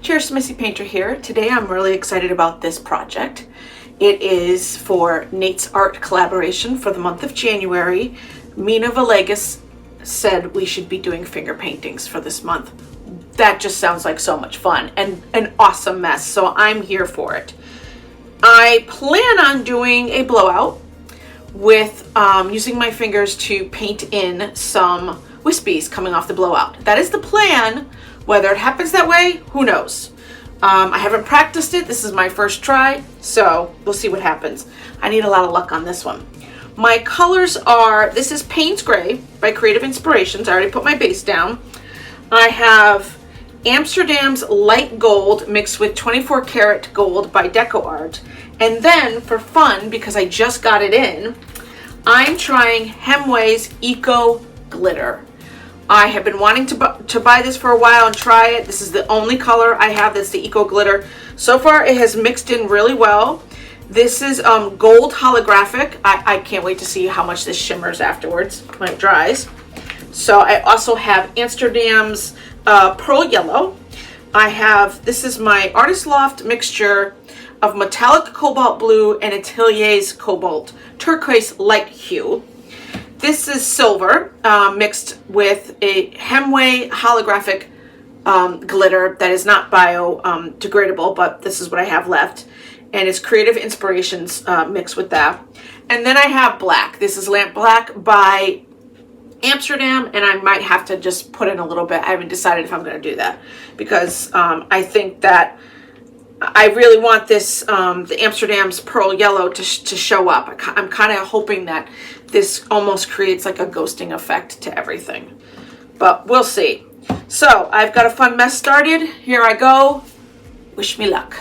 Cherish Missy Painter here. Today I'm really excited about this project. It is for Nate's art collaboration for the month of January. Mina Villegas said we should be doing finger paintings for this month. That just sounds like so much fun and an awesome mess, so I'm here for it. I plan on doing a blowout with using my fingers to paint in some wispies coming off the blowout. That is the plan. Whether it happens that way, who knows? I haven't practiced it. This is my first try, so we'll see what happens. I need a lot of luck on this one. My colors are, this is Payne's Gray by Creative Inspirations. I already put my base down. I have Amsterdam's Light Gold mixed with 24 karat gold by DutchPour. And then for fun, because I just got it in, I'm trying Hemway's Eco Glitter. I have been wanting to buy this for a while and try it. This is the only color I have that's the Eco Glitter. So far it has mixed in really well. This is gold holographic. I can't wait to see how much this shimmers afterwards when it dries. So I also have Amsterdam's Pearl Yellow. I have, this is my Artist Loft mixture of metallic cobalt blue and Atelier's cobalt turquoise light hue. This is silver mixed with a Hemway holographic glitter that is not biodegradable, but this is what I have left. And it's Creative Inspirations mixed with that. And then I have black. This is Lamp Black by Amsterdam, and I might have to just put in a little bit. I haven't decided if I'm going to do that because I think that I really want this, the Amsterdam's Pearl Yellow to show up. I'm kind of hoping that this almost creates like a ghosting effect to everything. But we'll see. So I've got a fun mess started. Here I go. Wish me luck.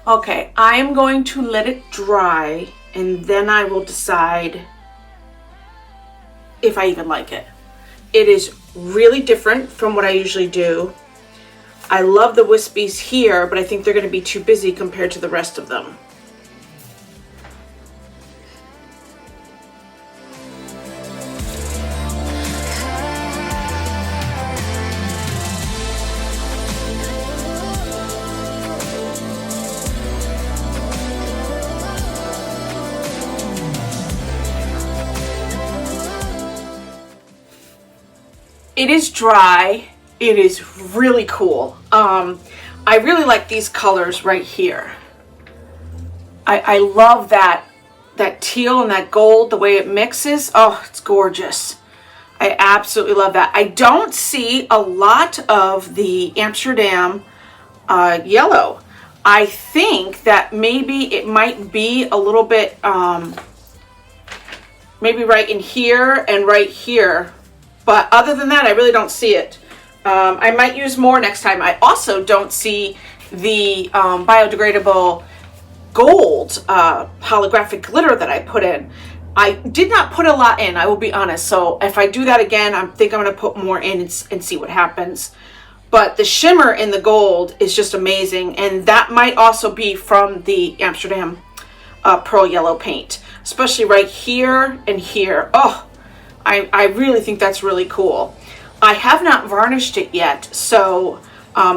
Okay, I am going to let it dry and then I will decide if I even like it. It is really different from what I usually do. I love the wispies here, but I think they're going to be too busy compared to the rest of them. It is dry. It is really cool. I really like these colors right here. I love that teal and that gold, the way it mixes. Oh, it's gorgeous. I absolutely love that. I don't see a lot of the Amsterdam yellow. I think that maybe it might be a little bit, maybe right in here and right here. But other than that, I really don't see it. I might use more next time. I also don't see the biodegradable gold holographic glitter that I put in. I did not put a lot in, I will be honest. So if I do that again, I think I'm going to put more in and see what happens. But the shimmer in the gold is just amazing. And that might also be from the Amsterdam Pearl Yellow paint, especially right here and here. Oh, I really think that's really cool. I have not varnished it yet, so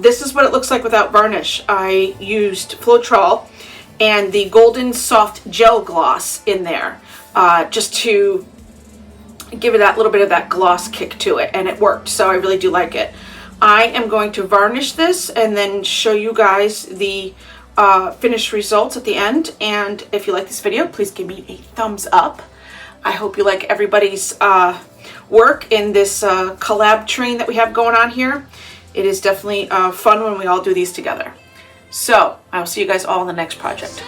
this is what it looks like without varnish. I used Floetrol and the Golden Soft Gel Gloss in there just to give it that little bit of that gloss kick to it, and it worked, so I really do like it. I am going to varnish this and then show you guys the finished results at the end, and if you like this video, please give me a thumbs up. I hope you like everybody's work in this collab train that we have going on here. It is definitely fun when we all do these together. So I will see you guys all in the next project.